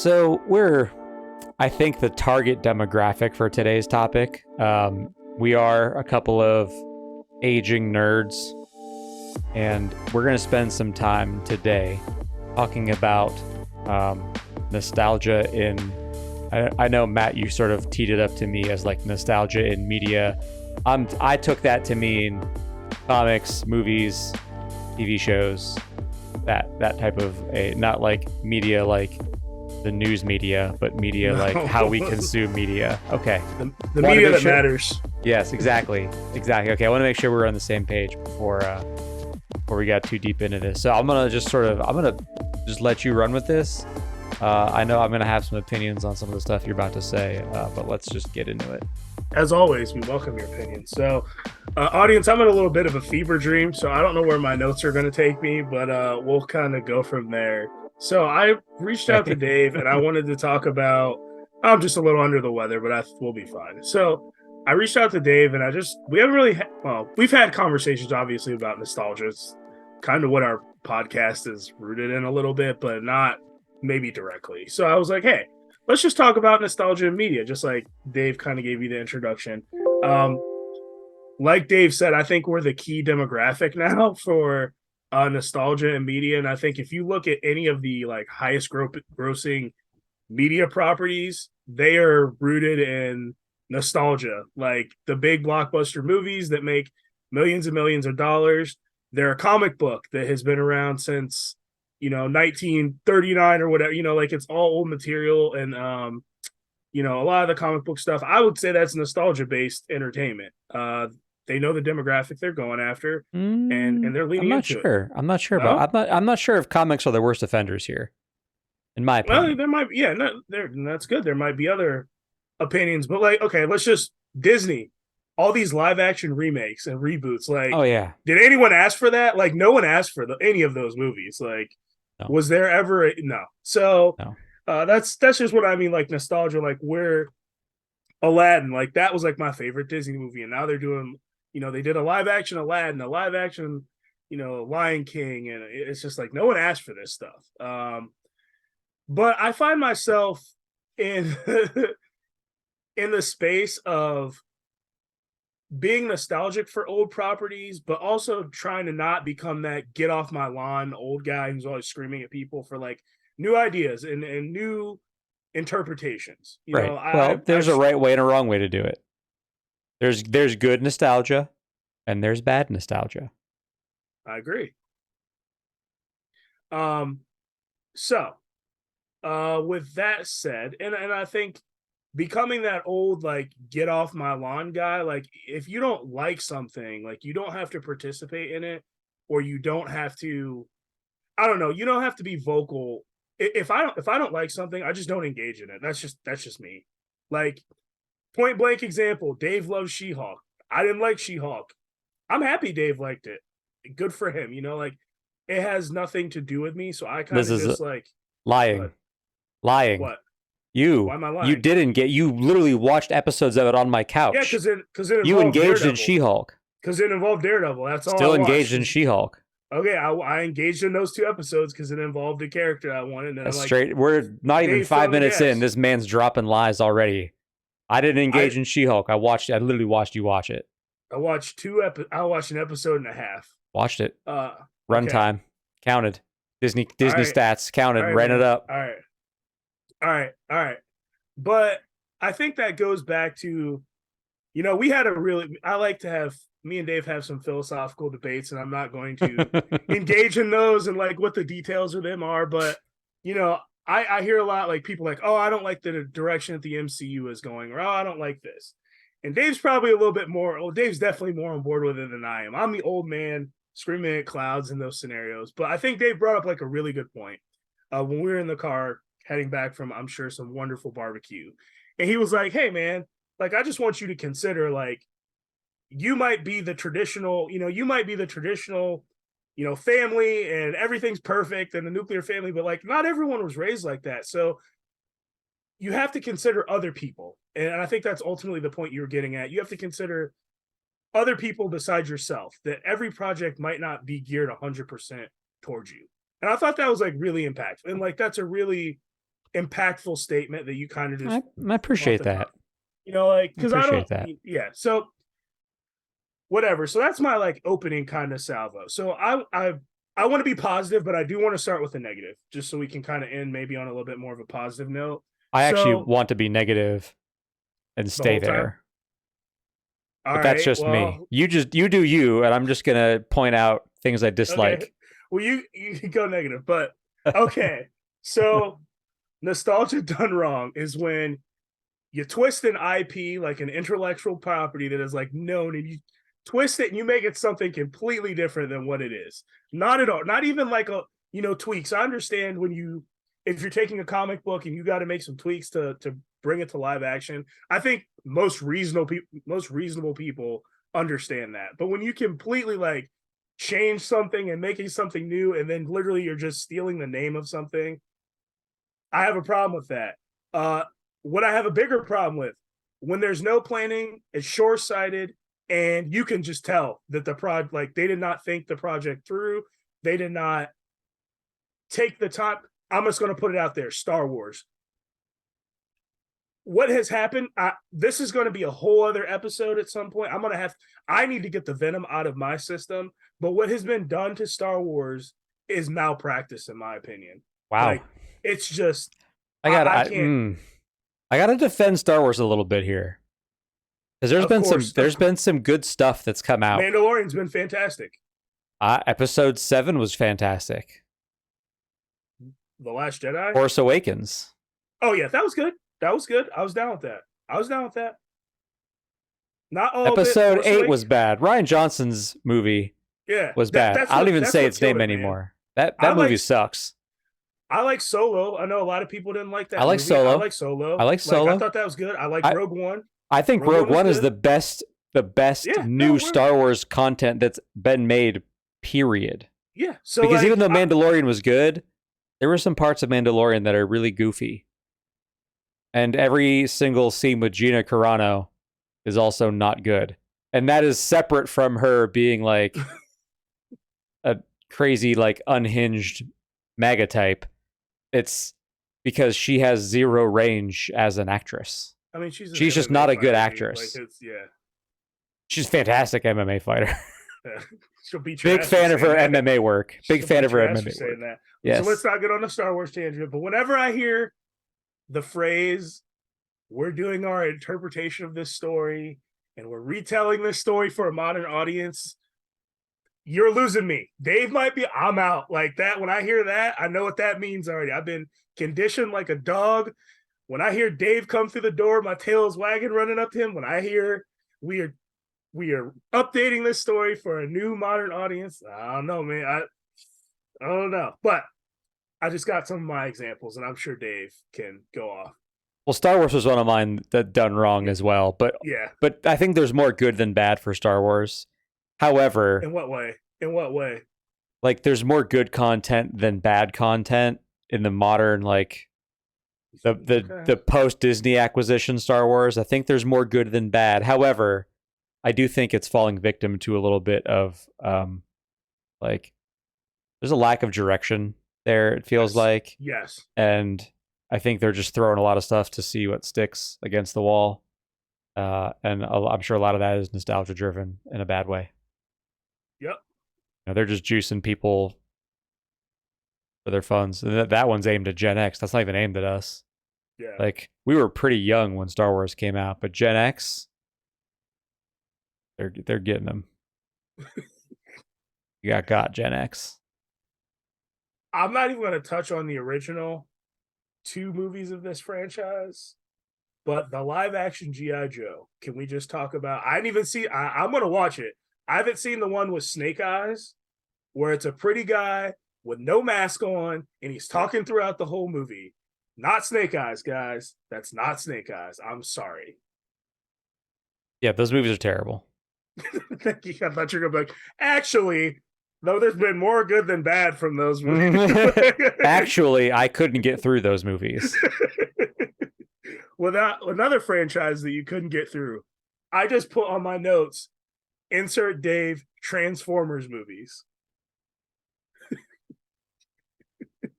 So I think, the target demographic for today's topic. We are a couple of aging nerds, and we're going to spend some time today talking about nostalgia in. I know, Matt, you sort of teed it up to me as like nostalgia in media. I took that to mean comics, movies, TV shows, that type of not like media like the news media, but media like how we consume media. Okay. The media that matters. Yes, exactly. Okay, I want to make sure we're on the same page before we got too deep into this. So I'm gonna just let you run with this. I know I'm gonna have some opinions on some of the stuff you're about to say, but let's just get into it. As always, we welcome your opinions. So, audience, I'm in a little bit of a fever dream, so I don't know where my notes are going to take me, but we'll kind of go from there. So I reached out to Dave, and I wanted to talk about. I'm just a little under the weather, but we'll be fine. So I reached out to Dave, and we haven't really. We've had conversations, obviously, about nostalgia. It's kind of what our podcast is rooted in a little bit, but not maybe directly. So I was like, hey, let's just talk about nostalgia in media, just like Dave kind of gave you the introduction. Like Dave said, I think we're the key demographic now for nostalgia in media. And I think if you look at any of the like highest grossing media properties, they are rooted in nostalgia. Like the big blockbuster movies that make millions and millions of dollars. They're a comic book that has been around since 1939 or whatever, like it's all old material. And a lot of the comic book stuff, I would say that's nostalgia based entertainment. They know the demographic they're going after, and they're leaning into it. I'm not sure I'm not sure if comics are the worst offenders here, in my opinion. Well, there might be, that's good. There might be other opinions, but like, okay, let's just Disney. All these live action remakes and reboots, like, oh yeah, did anyone ask for that? Like, no one asked for any of those movies. Like, no. Was there ever no? So no. That's just what I mean. Like nostalgia, like where Aladdin, like that was like my favorite Disney movie, and now they're doing, they did a live action Aladdin, a live action, Lion King, and it's just like no one asked for this stuff. But I find myself in in the space of being nostalgic for old properties, but also trying to not become that get off my lawn old guy who's always screaming at people for like new ideas and new interpretations. Right. There's a right way and a wrong way to do it. There's good nostalgia and there's bad nostalgia. I agree. So with that said, and I think becoming that old, like, get off my lawn guy, like, if you don't like something, like, you don't have to participate in it, or you don't have to, I don't know, you don't have to be vocal. If I don't like something, I just don't engage in it. That's just me. Like, point blank example, Dave loves She-Hulk. I didn't like She-Hulk. I'm happy Dave liked it. Good for him, like, it has nothing to do with me, so I kind of just, like... Lying. What? You, why am I lying? You didn't get. You literally watched episodes of it on my couch. Yeah, because it you engaged Daredevil. In She-Hulk. Because it involved Daredevil. That's all. Still engaged in She-Hulk. Okay, I engaged in those 2 episodes because it involved a character I wanted. And that's straight. We're not even 5 minutes in. This man's dropping lies already. I didn't engage in She-Hulk. I literally watched you watch it. I watched I watched an episode and a half. Watched it. Runtime counted. Disney right. Stats counted. Right, ran man. It up. All right. But I think that goes back to, we had I like to have, me and Dave have some philosophical debates, and I'm not going to engage in those and like what the details of them are. But, I hear a lot like people like, oh, I don't like the direction that the MCU is going, or, oh, I don't like this. And Dave's probably a little bit more, Dave's definitely more on board with it than I am. I'm the old man screaming at clouds in those scenarios. But I think Dave brought up like a really good point. When we were in the car heading back from, I'm sure, some wonderful barbecue. And he was like, hey, man, like, I just want you to consider, like, you might be the traditional, family and everything's perfect and the nuclear family, but like, not everyone was raised like that. So you have to consider other people. And I think that's ultimately the point you were getting at. You have to consider other people besides yourself, that every project might not be geared 100% towards you. And I thought that was like really impactful. And like, that's a really impactful statement that you kind of just I appreciate that. like I because I appreciate don't, that. yeah. So whatever. So that's my like opening kind of salvo. So I want to be positive, but I do want to start with a negative, just so we can kind of end maybe on a little bit more of a positive note. I actually So want to be negative and the stay whole time. there. All But that's right. just me. Well, You do you, and I'm just gonna point out things I okay. dislike. Well, you can go negative, but okay. So nostalgia done wrong is when you twist an IP like an intellectual property that is like known, and you twist it and you make it something completely different than what it is. Not at all. Not even like a tweaks. I understand if you're taking a comic book and you got to make some tweaks to bring it to live action. I think most reasonable people understand that. But when you completely like change something and making something new, and then literally you're just stealing the name of something, I have a problem with that. What I have a bigger problem with, when there's no planning, it's short-sighted, and you can just tell that they did not think the project through. They did not take the time. I'm just going to put it out there. Star Wars. What has happened? This is going to be a whole other episode at some point. I need to get the venom out of my system. But what has been done to Star Wars is malpractice, in my opinion. Wow. Like, it's just, I gotta defend Star Wars a little bit here, because there's been some good stuff that's come out. Mandalorian's been fantastic. Episode 7 was fantastic. The Last Jedi, Force Awakens. Oh yeah, that was good. I was down with that. Not all Episode of it. 8 was bad. Rian Johnson's movie was bad. I don't even say its name anymore. That movie sucks. I like Solo. I know a lot of people didn't like that. I like movie. Solo. I like Solo. I thought that was good. I like Rogue One. I think Rogue One is the best new Star Wars content that's been made, period. Yeah. So because even though Mandalorian was good, there were some parts of Mandalorian that are really goofy. And every single scene with Gina Carano is also not good. And that is separate from her being like a crazy, like unhinged MAGA type. It's because she has zero range as an actress. I mean, she's just not a good actress. Like She's a fantastic MMA fighter. She'll beat Big fan of her MMA work. Big fan of her MMA work. That. Yes. So let's not get on the Star Wars tangent. But whenever I hear the phrase, we're doing our interpretation of this story and we're retelling this story for a modern audience, you're losing me. Dave might be, I'm out. Like that, when I hear that, I know what that means already. I've been conditioned like a dog. When I hear Dave come through the door, my tail is wagging running up to him. When I hear we are updating this story for a new modern audience, I don't know, man. I don't know. But I just got some of my examples, and I'm sure Dave can go off. Well, Star Wars was one of mine that done wrong as well. But yeah. But I think there's more good than bad for Star Wars. However, in what way? Like, there's more good content than bad content in the modern, like the post Disney acquisition Star Wars. I think there's more good than bad. However, I do think it's falling victim to a little bit of like there's a lack of direction there. It feels like and I think they're just throwing a lot of stuff to see what sticks against the wall. And I'm sure a lot of that is nostalgia driven in a bad way. Yep. They're just juicing people for their funds. And that one's aimed at Gen X. That's not even aimed at us. Yeah. Like, we were pretty young when Star Wars came out, but Gen X, they're getting them. You got Gen X. I'm not even going to touch on the original 2 movies of this franchise, but the live action G.I. Joe, can we just talk about? I didn't even see. I'm going to watch it. I haven't seen the one with Snake Eyes, where it's a pretty guy with no mask on and he's talking throughout the whole movie. Not Snake Eyes, guys. That's not Snake Eyes. I'm sorry. Yeah, those movies are terrible. Thank you. I thought you were going to be like, actually, though, there's been more good than bad from those movies. Actually, I couldn't get through those movies. Without another franchise that you couldn't get through, I just put on my notes, insert Dave Transformers movies.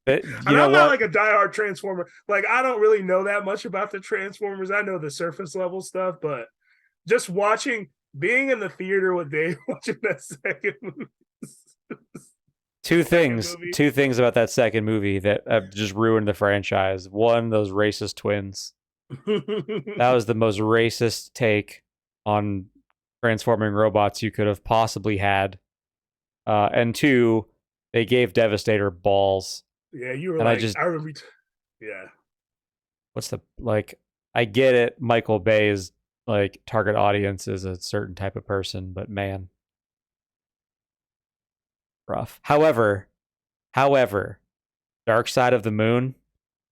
And I'm not like a diehard Transformer. Like, I don't really know that much about the Transformers. I know the surface level stuff, but just being in the theater with Dave watching that second movie. Two things about that second movie that have just ruined the franchise. One, those racist twins. That was the most racist take on transforming robots you could have possibly had. And two, they gave Devastator balls. Yeah, you were like, I remember. Yeah. What's the, like, I get it. Michael Bay's like target audience is a certain type of person, but man, rough. However, Dark Side of the Moon.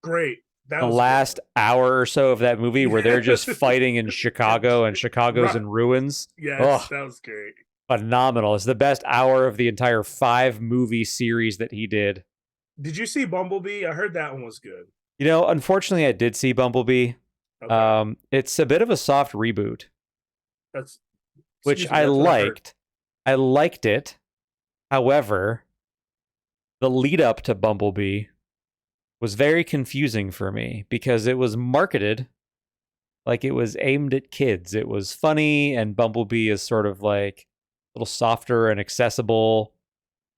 Great. The last hour or so of that movie where they're just fighting in Chicago and Chicago's in ruins. Yes, that was great. Phenomenal. It's the best hour of the entire 5-movie series that he did. Did you see Bumblebee? I heard that one was good. You know, unfortunately, I did see Bumblebee. Okay. It's a bit of a soft reboot. Which I liked. I liked it. However, the lead up to Bumblebee was very confusing for me because it was marketed like it was aimed at kids. It was funny, and Bumblebee is sort of like a little softer and accessible.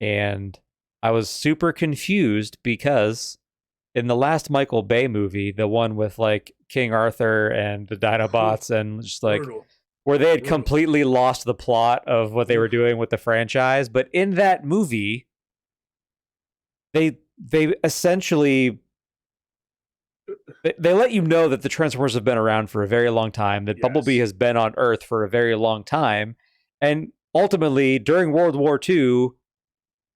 And I was super confused because in the last Michael Bay movie, the one with like King Arthur and the Dinobots and just like where they had completely lost the plot of what they were doing with the franchise. But in that movie, they essentially they let you know that the Transformers have been around for a very long time, that Bumblebee has been on Earth for a very long time. And ultimately, during World War II,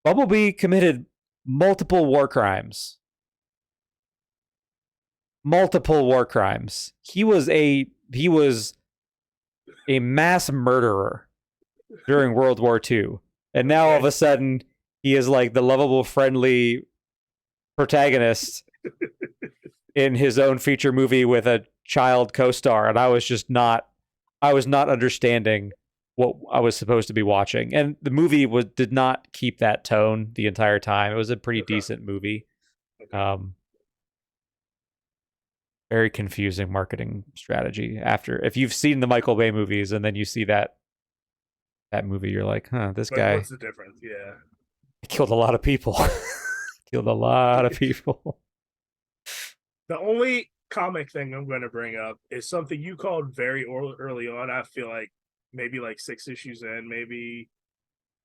Bumblebee committed multiple war crimes. He was a mass murderer during World War II. And now all of a sudden, he is like the lovable, friendly protagonist in his own feature movie with a child co-star. And I was not understanding what I was supposed to be watching. And the movie did not keep that tone the entire time. It was a pretty decent movie. Very confusing marketing strategy. If you've seen the Michael Bay movies and then you see that movie, you're like, this guy. What's the difference? Yeah. Killed a lot of people. The only comic thing I'm going to bring up is something you called very early on. I feel like maybe like 6 issues in, maybe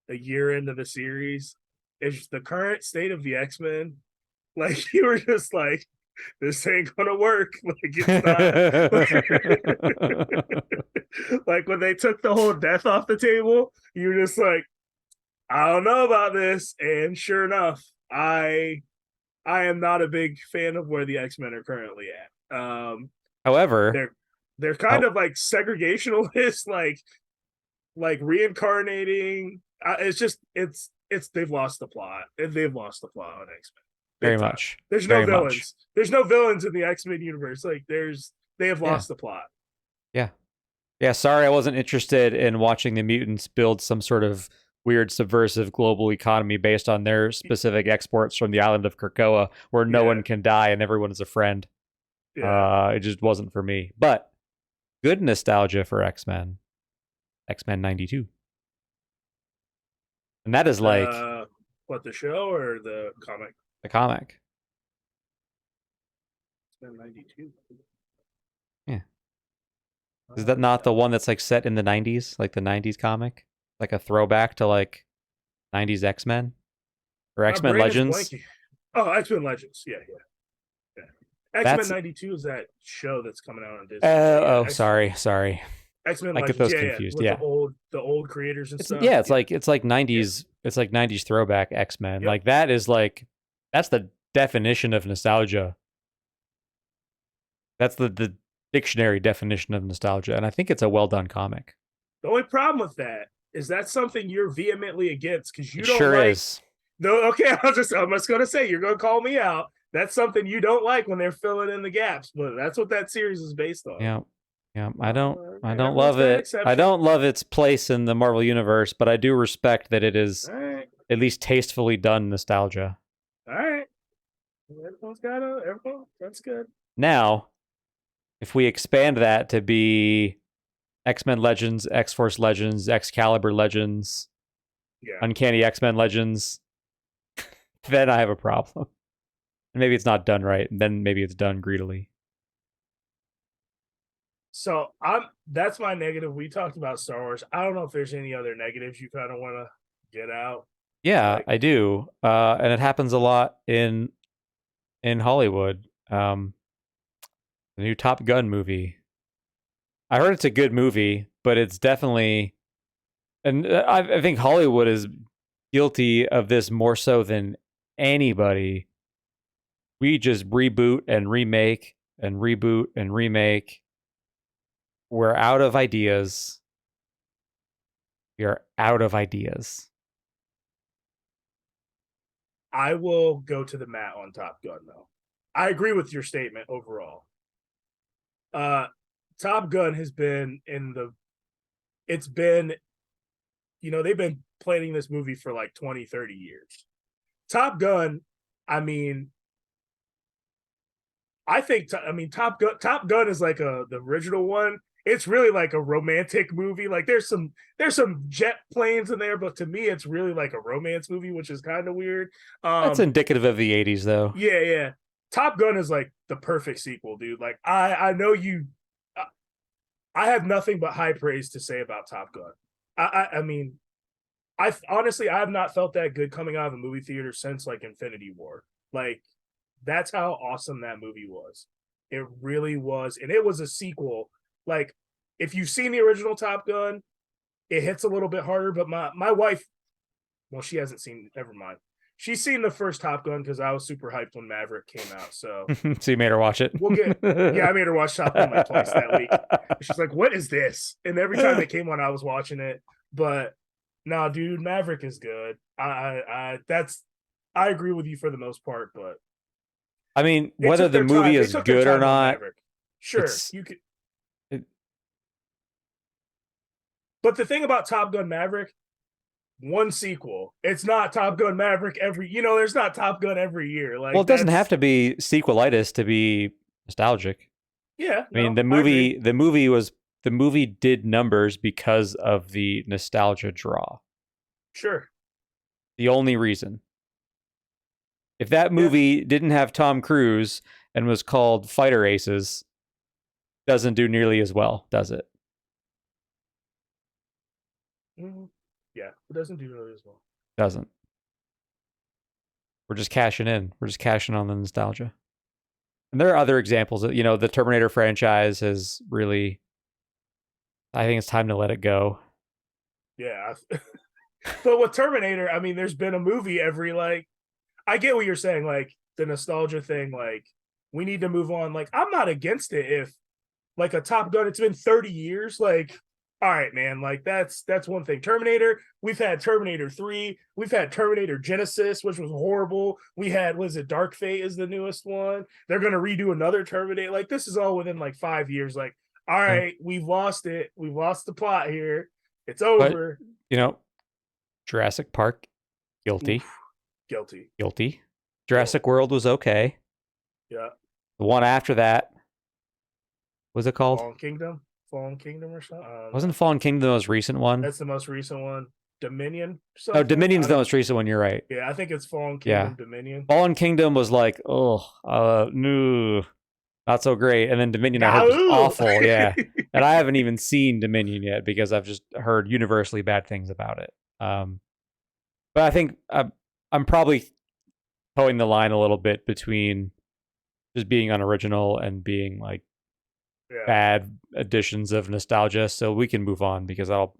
a year into the series. It's the current state of the X-Men. Like, you were just like, this ain't gonna work. Like, it's not. Like, when they took the whole death off the table, you were just like, I don't know about this. And sure enough, I am not a big fan of where the X-Men are currently at. However, they're kind of like segregationalist, like reincarnating. It's they've lost the plot. They've lost the plot on X-Men. Very much. There's no villains. There's no villains in the X-Men universe. Like, they have lost the plot. Yeah. Sorry, I wasn't interested in watching the mutants build some sort of weird subversive global economy based on their specific exports from the island of Krakoa, where no one can die and everyone is a friend. It just wasn't for me. But good nostalgia for X-Men. X-Men 92. And that is like what, the show or the comic? The comic. X-Men 92. Yeah. Is that not the one that's like set in the 90s? Like the 90s comic? Like a throwback to like 90s X-Men? Or X-Men Legends? Oh, X-Men Legends. Yeah. X-Men 92 is that show that's coming out on Disney. Sorry. X-Men Legends. I get those confused. Yeah. The old creators and stuff. Yeah, it's like 90s. It's like 90s throwback X-Men. Yep. Like that is like, that's the definition of nostalgia. That's the dictionary definition of nostalgia, and I think it's a well done comic. The only problem with that is that's something you're vehemently against because you don't sure like. Is. No, okay. I'm just gonna say you're gonna call me out. That's something you don't like when they're filling in the gaps, but that's what that series is based on. Yeah. I don't love it. Exception. I don't love its place in the Marvel universe, but I do respect that it is at least tastefully done nostalgia. All right. Everyone's got a everyone. That's good. Now, if we expand that to be X-Men Legends, X-Force Legends, Excalibur Legends, Yeah. Uncanny X-Men Legends, then I have a problem. And maybe it's not done right, and then maybe it's done greedily. So that's my negative. We talked about Star Wars. I don't know if there's any other negatives you kind of want to get out. Yeah, Like, I do, and it happens a lot in Hollywood. The new Top Gun movie. I heard it's a good movie, but it's definitely, and I think Hollywood is guilty of this more so than anybody. We just reboot and remake and reboot and remake. We're out of ideas. We are out of ideas. I will go to the mat on Top Gun though. I agree with your statement overall. Top Gun has been it's been, they've been planning this movie for like 20, 30 years. Top Gun, I mean, Top Gun is like the original one. It's really like a romantic movie. Like there's some jet planes in there, but to me, it's really like a romance movie, which is kind of weird. That's indicative of the 80s, though. Yeah, yeah. Top Gun is like the perfect sequel, dude. Like I know you. I have nothing but high praise to say about Top Gun. I mean, I honestly I have not felt that good coming out of a movie theater since like Infinity War. Like that's how awesome that movie was. It really was, and it was a sequel. Like if you've seen the original Top Gun, it hits a little bit harder. But my wife, well, she hasn't seen. Never mind. She's seen the first Top Gun because I was super hyped when Maverick came out. So so you made her watch it. I made her watch Top Gun like twice that week. She's like, "What is this?" And every time it came on, I was watching it. But nah, dude, Maverick is good. I agree with you for the most part, but I mean, whether the movie is good or not, sure, you could. But the thing about Top Gun Maverick, one sequel. It's not Top Gun Maverick there's not Top Gun every year. Like, well, it doesn't have to be sequelitis to be nostalgic. Yeah, I mean, the movie did numbers because of the nostalgia draw. Sure. The only reason. If that movie didn't have Tom Cruise and was called Fighter Aces, doesn't do nearly as well, does it? Mm-hmm. Yeah, it doesn't do nearly as well. Doesn't. We're just cashing in. We're just cashing on the nostalgia. And there are other examples. The Terminator franchise has really, I think it's time to let it go. Yeah. But with Terminator, I mean, there's been a movie every, like, I get what you're saying, like, the nostalgia thing, like, we need to move on. Like, I'm not against it if, like, a Top Gun, it's been 30 years, like, all right, man, like, that's one thing. Terminator, we've had Terminator 3, we've had Terminator Genesis, which was horrible. We had, Dark Fate is the newest one. They're going to redo another Terminator. Like, this is all within, like, 5 years. Like, all right, we've lost it. We've lost the plot here. It's over. But, Jurassic Park, guilty. Oof. Guilty. Jurassic World was okay. Yeah. The one after that, what's it called? Fallen Kingdom or something. Wasn't Fallen Kingdom the most recent one? That's the most recent one. Dominion. Oh, Dominion's the most recent one. You're right. Yeah, I think it's Fallen Kingdom. Dominion. Fallen Kingdom was like, no, not so great. And then Dominion, I heard, was awful. Yeah, and I haven't even seen Dominion yet because I've just heard universally bad things about it. But I think I'm probably towing the line a little bit between just being unoriginal and being like bad additions of nostalgia. So we can move on because I'll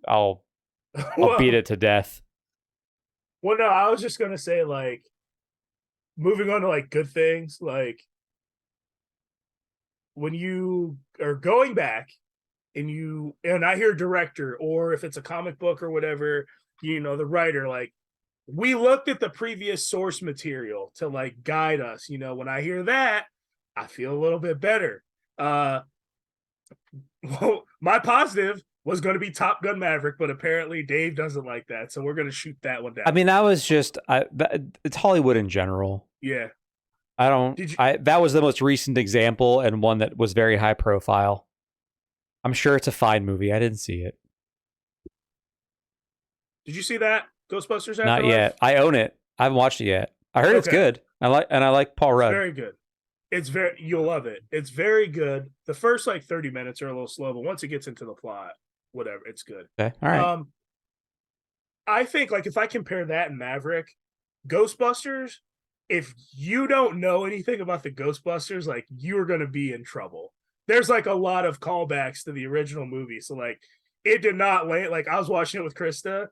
beat it to death. Well, no, I was just gonna say, like, moving on to like good things, like when you are going back and I hear director, or if it's a comic book or whatever, the writer, like, we looked at the previous source material to like guide us. When I hear that, I feel a little bit better. Well, my positive was going to be Top Gun Maverick, but apparently Dave doesn't like that, so we're going to shoot that one down. I mean, that was just it's Hollywood in general. Yeah. I don't. Did you That was the most recent example and one that was very high profile. I'm sure it's a fine movie. I didn't see it. did you see that Ghostbusters Not Afterlife? yet. I own it. I haven't watched it yet. I heard it's Okay, good. I like Paul it's Rudd. very good. It's very you'll love it. It's very good. The first like 30 minutes are a little slow, but once it gets into the plot, whatever, it's good. Okay. All right. Um, I think like if I compare that and Maverick, Ghostbusters, if you don't know anything about the Ghostbusters, like you're gonna be in trouble. There's like a lot of callbacks to the original movie. So like it did not land like I was watching it with Krista.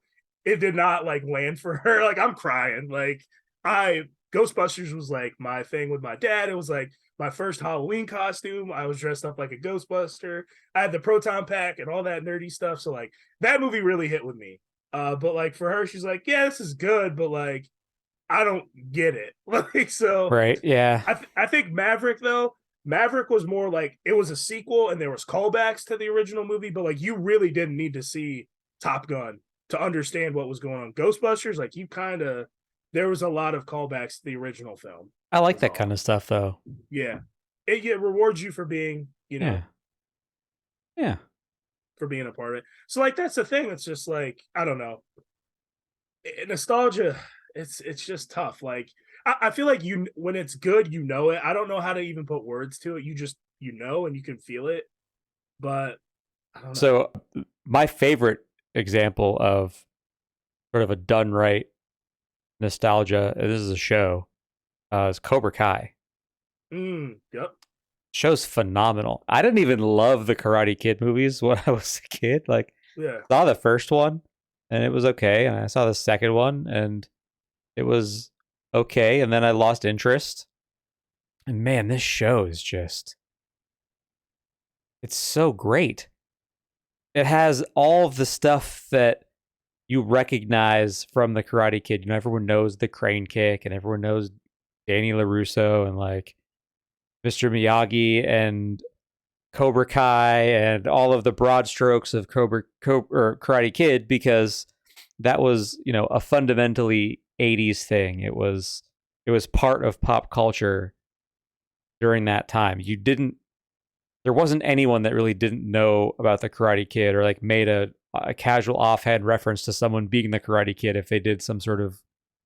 It did not like land for her. Like I'm crying. Like I Ghostbusters was like my thing with my dad. It was like my first Halloween costume. I was dressed up like a Ghostbuster. I had the proton pack and all that nerdy stuff. So like that movie really hit with me. But like for her, she's like, yeah, this is good, but like I don't get it. Like so, Right. Yeah. I think Maverick though. Maverick was more like it was a sequel and there was callbacks to the original movie, but like you really didn't need to see Top Gun to understand what was going on. Ghostbusters, like you kind of there was a lot of callbacks to the original film. I like Was that all. kind of stuff though. Yeah, it rewards you for being Yeah. Yeah. for being a part of it. So like that's the thing. It's just like I don't know. Nostalgia. It's just tough. Like I feel like you when it's good, you know it. I don't know how to even put words to it. You just and you can feel it. But I don't know. So my favorite example of sort of a done right nostalgia. This is a show. Is Cobra Kai. Yep. Show's phenomenal. I didn't even love the Karate Kid movies when I was a kid. Like, Yeah. saw the first one and it was okay, and I saw the second one and it was okay, and then I lost interest. And man, this show is just it's so great. It has all of the stuff that you recognize from the Karate Kid. You know, everyone knows the crane kick and everyone knows Danny LaRusso and like Mr. Miyagi and Cobra Kai and all of the broad strokes of or Karate Kid, because that was, you know, a fundamentally 80s thing. It was part of pop culture during that time. There wasn't anyone that really didn't know about the Karate Kid or like made a casual offhand reference to someone being the Karate Kid if they did some sort of,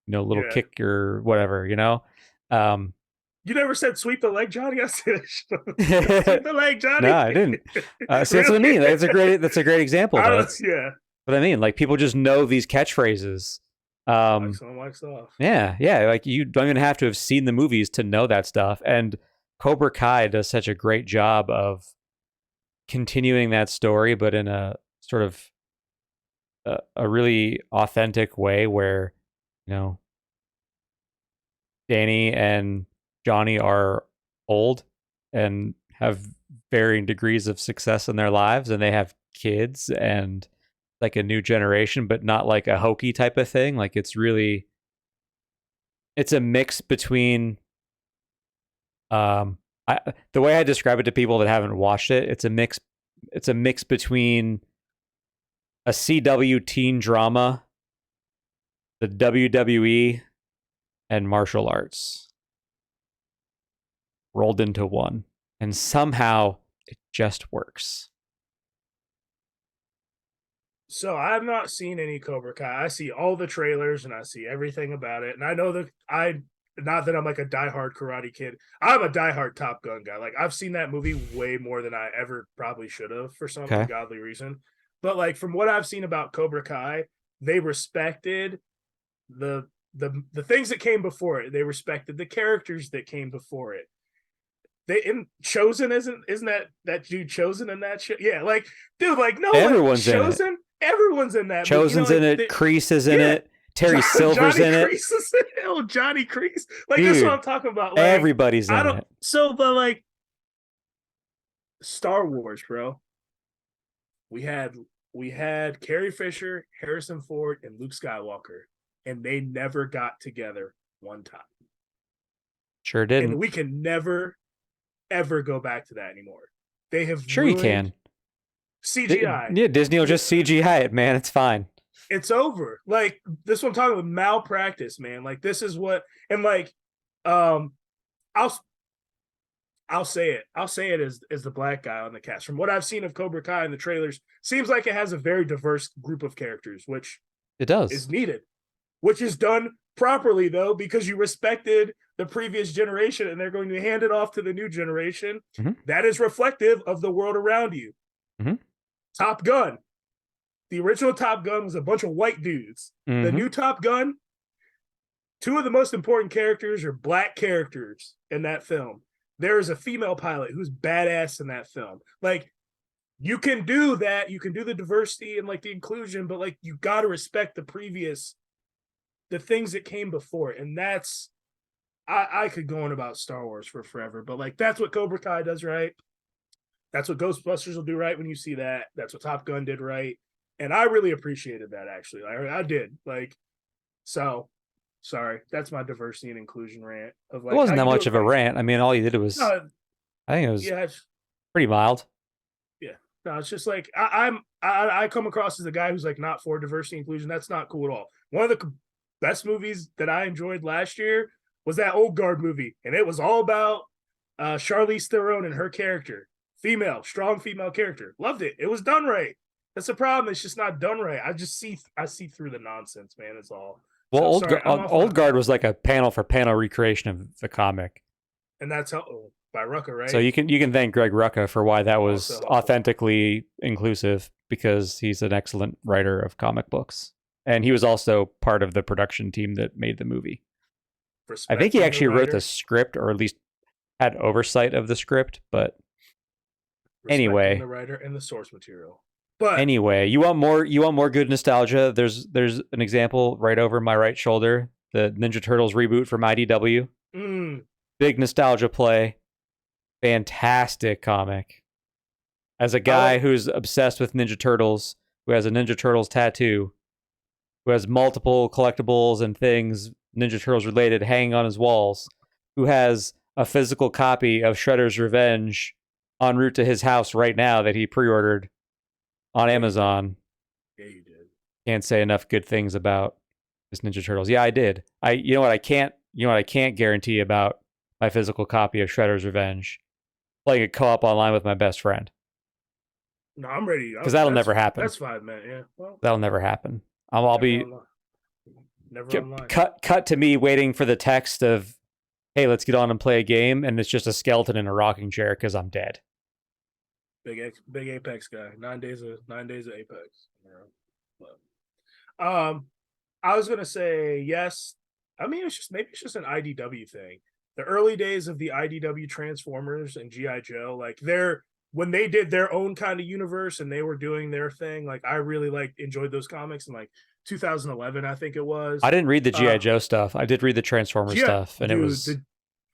you know, little Yeah. kick or whatever, you know. You never said sweep the leg, Johnny. I said sweep the leg, Johnny. No, I didn't. See, that's what I mean. That's a great example. Though. Yeah. What I mean, like people just know these catchphrases. Wax on, wax off. Yeah. Like you don't even have to have seen the movies to know that stuff. And Cobra Kai does such a great job of continuing that story, but in a sort of a really authentic way where, you know, Danny and Johnny are old and have varying degrees of success in their lives, and they have kids and like a new generation, but not like a hokey type of thing. Like it's a mix between the way I describe it to people that haven't watched it, it's a mix between a CW teen drama, the WWE, and martial arts rolled into one, and somehow it just works. So I've not seen any Cobra Kai. I see all the trailers and I see everything about it. And I know that not that I'm like a diehard Karate Kid. I'm a diehard Top Gun guy. Like I've seen that movie way more than I ever probably should have for some ungodly reason. But like from what I've seen about Cobra Kai, they respected the things that came before it. They respected the characters that came before it. They in Chosen isn't that dude Chosen in that shit? Yeah, like dude, like no, everyone's like, in Chosen. it. Everyone's in that. Chosen's in it. Kreese is in it. Terry Silver's in it. Kreese is in it. Oh, Johnny Kreese. Like dude, that's what I'm talking about. Like, everybody's in it. So, but like Star Wars, bro. We had Carrie Fisher, Harrison Ford, and Luke Skywalker, and they never got together one time. Sure didn't. And we can never, ever go back to that anymore. They have sure you can. CGI. Yeah, Disney will just CGI it, man. It's fine. It's over. Like this is what I'm talking about, malpractice, man. Like this is what, and like I I'll I'll say it. I'll say it as the black guy on the cast. From what I've seen of Cobra Kai in the trailers, seems like it has a very diverse group of characters, which It does. is needed. Which is done properly though, because you respected the previous generation and they're going to hand it off to the new generation. Mhm. That is reflective of the world around you. Mhm. Top Gun. The original Top Gun was a bunch of white dudes. The Mhm. new Top Gun, two of the most important characters are black characters in that film. There is a female pilot who's badass in that film. Like, you can do that. You can do the diversity and like the inclusion, but like you got to respect the things that came before. And that's, I could go on about Star Wars for forever, but like that's what Cobra Kai does right. That's what Ghostbusters will do right when you see that. That's what Top Gun did right. And I really appreciated that actually. I did. Like, so sorry. That's my diversity and inclusion rant of like It wasn't how that you do much it of a right. rant. I mean, all you did was, No, I think it was yeah, pretty mild. yeah. No, it's just like I come across as a guy who's like not for diversity and inclusion. That's not cool at all. One of the best movies that I enjoyed last year was that Old Guard movie, and it was all about Charlize Theron and her character, strong female character. Loved it. It was done right. That's the problem. It's just not done right. I see through the nonsense, man. That's all. Well, So, sorry, I'm off Old on- Guard was like a panel for panel recreation of the comic. and that's how by Rucka, right? So you can thank Greg Rucka for why that was Also- authentically inclusive, because he's an excellent writer of comic books. And he was also part of the production team that made the movie. I think he actually wrote the script, or at least had oversight of the script, but anyway. The writer and the source material. But anyway, you want more good nostalgia? There's an example right over my right shoulder, the Ninja Turtles reboot from IDW. Big nostalgia play. Fantastic comic. As a guy who's obsessed with Ninja Turtles, who has a Ninja Turtles tattoo, who has multiple collectibles and things Ninja Turtles related hanging on his walls, who has a physical copy of Shredder's Revenge en route to his house right now that he pre-ordered on Amazon. Yeah, you did. Can't say enough good things about this Ninja Turtles. Yeah, I did. You know what I can't guarantee about my physical copy of Shredder's Revenge? Playing a co-op online with my best friend. No, I'm ready. Because that'll never happen. That's fine, man. Yeah. Well, that'll never happen. I'll be never online. Cut to me waiting for the text of, hey, let's get on and play a game, and it's just a skeleton in a rocking chair because I'm dead. Big Apex guy. 9 days of Apex. I was gonna say yes. I mean, maybe it's just an IDW thing. The early days of the IDW Transformers and GI Joe, like when they did their own kind of universe and they were doing their thing, like I really enjoyed those comics in like 2011, I think it was. I didn't read the GI Joe stuff. I did read the Transformers stuff, and it was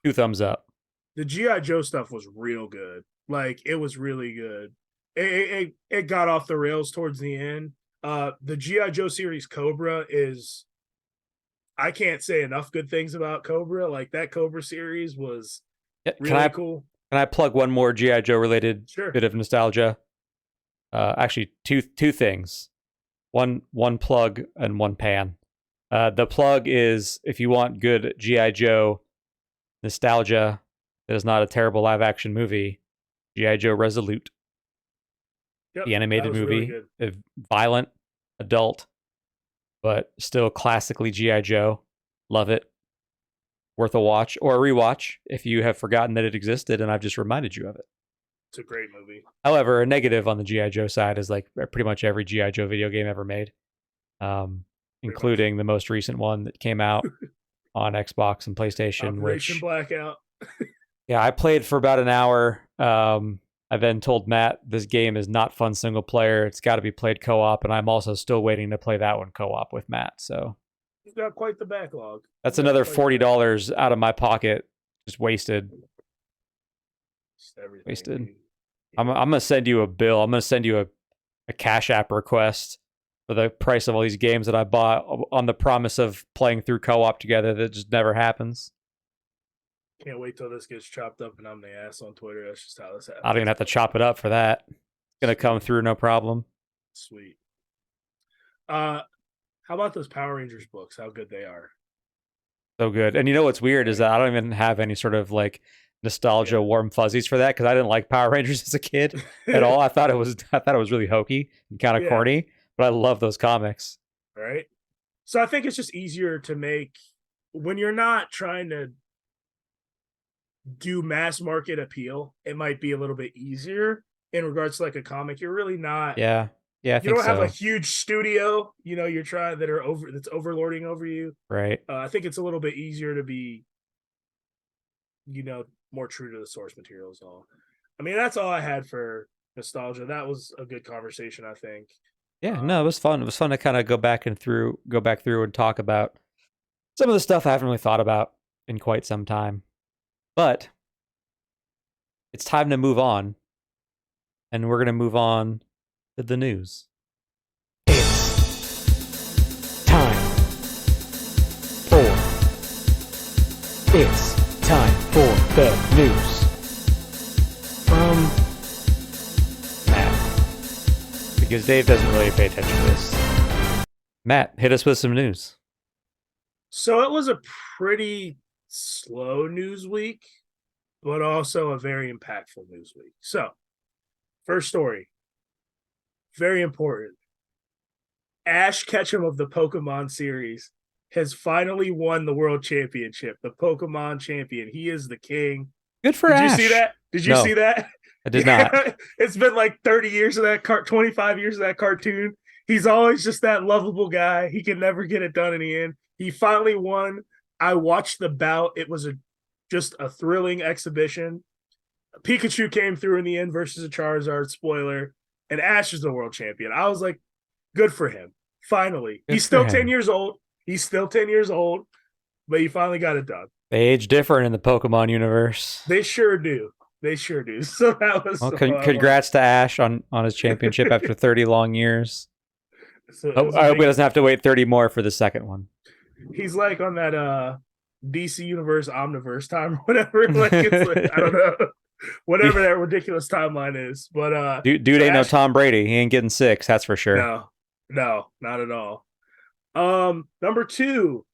2 thumbs up. The GI Joe stuff was real good. Like, it was really good. It got off the rails towards the end. The GI Joe series Cobra is, I can't say enough good things about Cobra. Like, that Cobra series was really cool. Can I plug one more GI Joe related bit of nostalgia? Actually, two things. One plug and one pan. The plug is, if you want good GI Joe nostalgia that is not a terrible live action movie, GI Joe Resolute. Yep, the animated movie, really violent, adult, but still classically GI Joe. Love it. Worth a watch or a rewatch if you have forgotten that it existed and I've just reminded you of it. It's a great movie. However, a negative on the GI Joe side is like pretty much every GI Joe video game ever made, including the most recent one that came out on Xbox and PlayStation. Operation Blackout. Yeah, I played for about an hour. I then told Matt this game is not fun single player. It's got to be played co-op, and I'm also still waiting to play that one co-op with Matt. So you've got quite the backlog. That's another $40 out of my pocket, just wasted. Wasted. I'm gonna send you a bill. I'm gonna send you a Cash App request for the price of all these games that I bought on the promise of playing through co-op together. That just never happens. Can't wait till this gets chopped up and I'm the ass on Twitter. That's just how this happens. I don't even have to chop it up for that. It's gonna come through, no problem. Sweet. How about those Power Rangers books? How good they are. So good. And you know what's weird is that I don't even have any sort of like nostalgia, warm fuzzies for that because I didn't like Power Rangers as a kid at all. I thought it was really hokey and kind of Yeah, corny, but I love those comics. right. So I think it's just easier to make when you're not trying to do mass market appeal. It might be a little bit easier in regards to like a comic. You're really not. Yeah. Yeah, I You think don't have a so. huge studio. You're trying that are over that's overlording over you. Right. I think it's a little bit easier to be, more true to the source material is all. I mean, that's all I had for nostalgia. That was a good conversation, I think. Yeah, no, it Um, was fun. It was fun to kind of go back through and talk about some of the stuff I haven't really thought about in quite some time. But it's time to move on, and we're gonna move on to the news. It's time for. It's time for the news. From Matt, because Dave doesn't really pay attention to this. Matt, hit us with some news. so it was a pretty slow news week, but also a very impactful news week. So, first story, very important. Ash Ketchum of the Pokemon series has finally won the world championship, the Pokemon champion. He is the king. Good for Did Ash. you see that? Did you No, see that? I did not. It's been like 30 years of that 25 years of that cartoon. He's always just that lovable guy. He can never get it done in the end. He finally won. I watched the bout. It was just a thrilling exhibition. Pikachu came through in the end versus a Charizard, spoiler, and Ash is the world champion. I was like, good for him. Finally. Good He's for still him. 10 years old. He's still 10 years old, but he finally got it done. They age different in the Pokemon universe. They sure do. They sure do. So that was Well, congrats to Ash on his championship after 30 long years. So it Oh, was a I hope he big- doesn't have to wait 30 more for the second one. He's like on that DC Universe Omniverse time or whatever. Like it's like, I don't know. Whatever that ridiculous timeline is. But Dude so ain't no Ash- Tom Brady. He ain't getting 6, that's for sure. No, not at all. Number 2,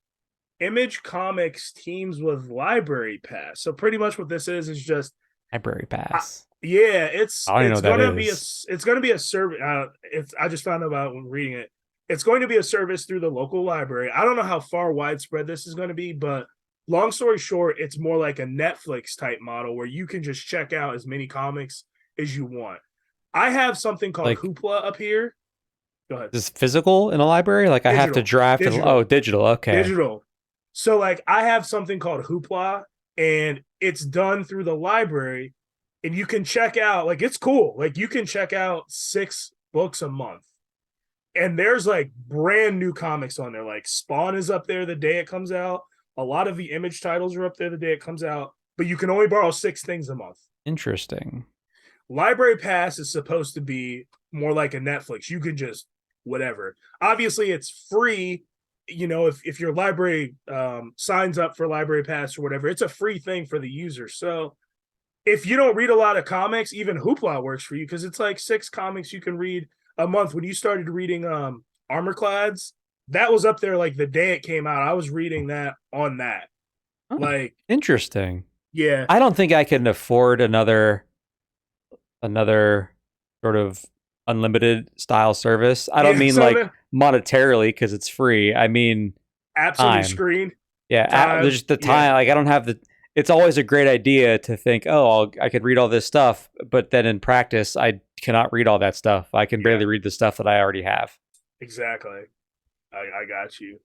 Image Comics teams with Library Pass. So pretty much what this is just Library Pass. yeah, it's I don't even it's know what that gonna be is. it's gonna be a service. I just found out about when reading it. It's going to be a service through the local library. I don't know how far widespread this is going to be, but long story short, it's more like a Netflix type model where you can just check out as many comics as you want. I have something called Like- Hoopla up here. Go ahead. Is this physical in a library? Like I have to Digital. drive to. Digital. Oh, digital. Okay. Digital. So like I have something called Hoopla, and it's done through the library, and you can check out, like it's cool. Like you can check out 6 books a month. And there's like brand new comics on there. Like Spawn is up there the day it comes out. A lot of the Image titles are up there the day it comes out, but you can only borrow 6 things a month. Interesting. Library Pass is supposed to be more like a Netflix. You can just whatever. Obviously, it's free. If your library signs up for Library Pass or whatever, it's a free thing for the user. So if you don't read a lot of comics, even Hoopla works for you because it's like 6 comics you can read a month. When you started reading Armorclads, that was up there like the day it came out. I was reading that on that. Oh, Like, interesting. yeah. I don't think I can afford another sort of unlimited style service. I don't Yeah, mean so like then- monetarily because it's free. I mean, Absolute time. screen. yeah, Time, there's the yeah. time. Like I don't have the. It's always a great idea to think, oh, I could read all this stuff, but then in practice, I cannot read all that stuff. I can barely read the stuff that I already have. Exactly. I got you.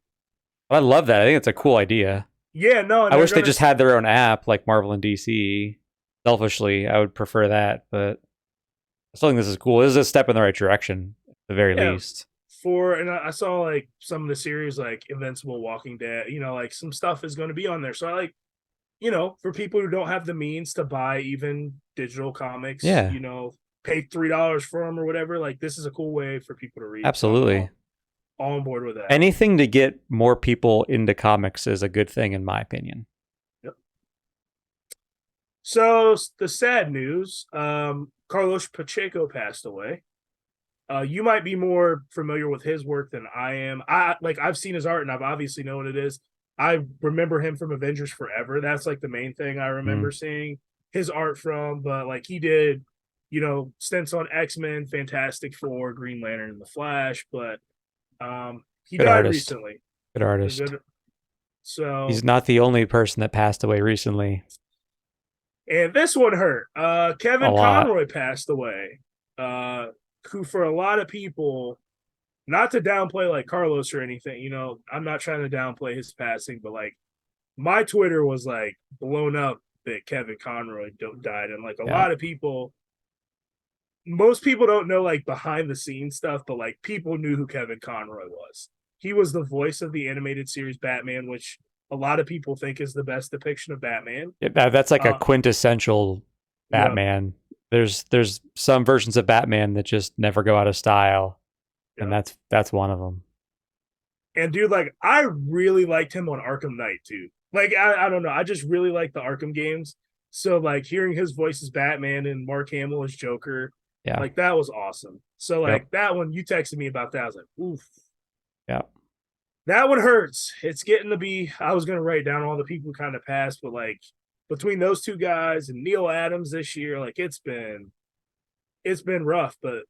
But I love that. I think it's a cool idea. Yeah, no. I wish they just had their own app like Marvel and DC. Selfishly, I would prefer that, but I still think this is cool. This is a step in the right direction, at the very Yeah. least. and I saw like some of the series like Invincible, Walking Dead, like some stuff is going to be on there. So I like, for people who don't have the means to buy even digital comics, Yeah. pay $3 for them or whatever. Like this is a cool way for people to read. So I'm Absolutely. all on board with that. Anything to get more people into comics is a good thing, in my opinion. So the sad news, Carlos Pacheco passed away. You might be more familiar with his work than I am. I've seen his art and I've obviously know what it is. I remember him from Avengers Forever. That's like the main thing I remember Mm. seeing his art from. But like he did, stints on X-Men, Fantastic Four, Green Lantern, and The Flash. But he Good died artist. recently. Good A artist. good so He's not the only person that passed away recently. and this one hurt. A Kevin lot. Conroy passed away. Who for a lot of people, not to downplay like Carlos or anything, I'm not trying to downplay his passing, but like my Twitter was like blown up that Kevin Conroy died, and like a Yeah. lot of people, most people don't know like behind the scenes stuff, but like people knew who Kevin Conroy was. He was the voice of the animated series Batman, which a lot of people think is the best depiction of Batman. That's like a Uh, quintessential yeah, Batman. There's some versions of Batman that just never go out of style, and yeah. that's one of them. And dude, like I really liked him on Arkham Knight too. Like I don't know, I just really like the Arkham games. So like hearing his voice as Batman and Mark Hamill as Joker, Yeah. like that was awesome. So like Yep. that one, you texted me about that. I was like, oof, Yeah. that one hurts. It's getting to be. I was gonna write down all the people who kind of passed, but like between those two guys and Neil Adams this year, like it's been rough. But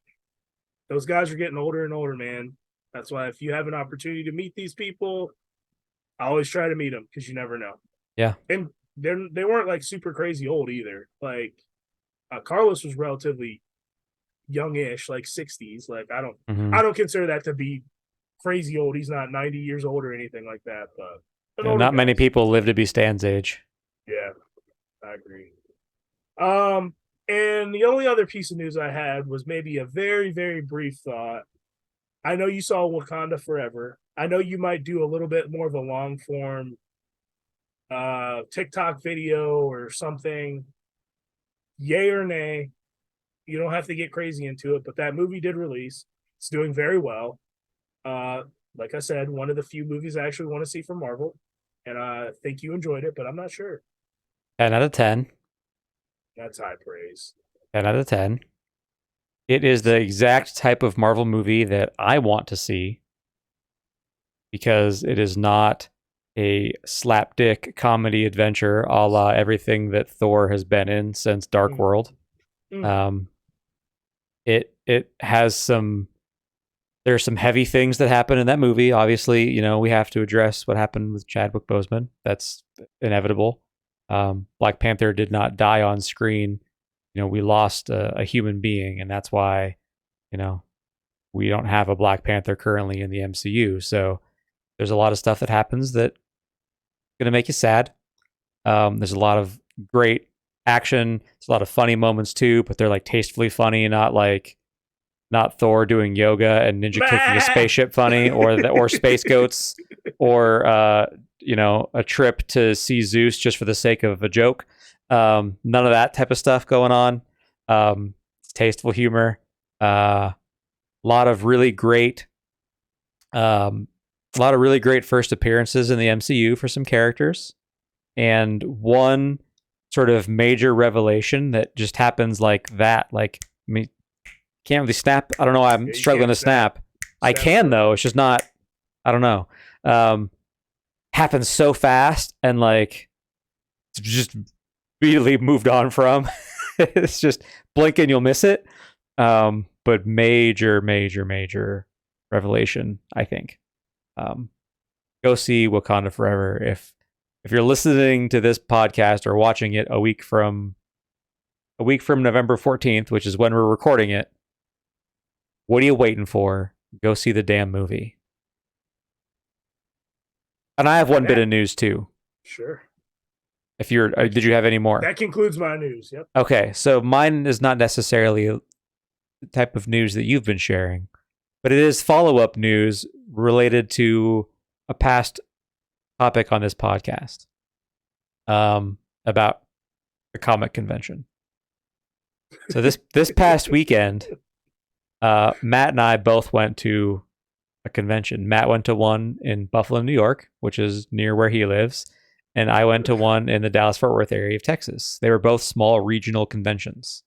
those guys are getting older and older, man. That's why if you have an opportunity to meet these people, I always try to meet them because you never know. Yeah. And they weren't like super crazy old either. Like Carlos was relatively youngish, like 60s. Like I Mhm. don't consider that to be crazy old. He's not 90 years old or anything like that. But an Yeah, older not many guy. people live to be Stan's age. Yeah, I agree. And the only other piece of news I had was maybe a very, very brief thought. I know you saw Wakanda Forever. I know you might do a little bit more of a long form TikTok video or something. Yay or nay. You don't have to get crazy into it, but that movie did release. It's doing very well. Like I said, one of the few movies I actually want to see from Marvel. And I think you enjoyed it, but I'm not sure. 10 out of 10. That's high praise. 10 out of 10. It is the exact type of Marvel movie that I want to see because it is not a slapdick comedy adventure a la everything that Thor has been in since Dark Mm. World. Mm. It has there's some heavy things that happen in that movie. Obviously, we have to address what happened with Chadwick Boseman. That's inevitable. Black Panther did not die on screen. We lost a human being, and that's why, we don't have a Black Panther currently in the MCU. So there's a lot of stuff that happens that's going to make you sad. There's a lot of great action. There's a lot of funny moments too, but they're like tastefully funny, not Thor doing yoga and ninja kicking a spaceship funny, or space goats, or a trip to see Zeus just for the sake of a joke. None of that type of stuff going on. It's tasteful humor. A lot of really great first appearances in the MCU for some characters, and one sort of major revelation that just happens like that. Like, I mean, can't really snap. I don't know. I'm struggling to snap. I can though. It's just not. I don't know. Happens so fast and like just immediately moved on from. It's just blink and you'll miss it. But major revelation, I think. Go see Wakanda Forever if you're listening to this podcast or watching it a week from November 14th, which is when we're recording it. What are you waiting for? Go see the damn movie. And I have one bit of news too. Sure. Did you have any more? That concludes my news. Yep. Okay, so mine is not necessarily the type of news that you've been sharing, but it is follow-up news related to a past topic on this podcast. About the comic convention. So this past weekend, Matt and I both went to a convention. Matt went to one in Buffalo, New York, which is near where he lives, and I went to one in the Dallas-Fort Worth area of Texas. They were both small regional conventions.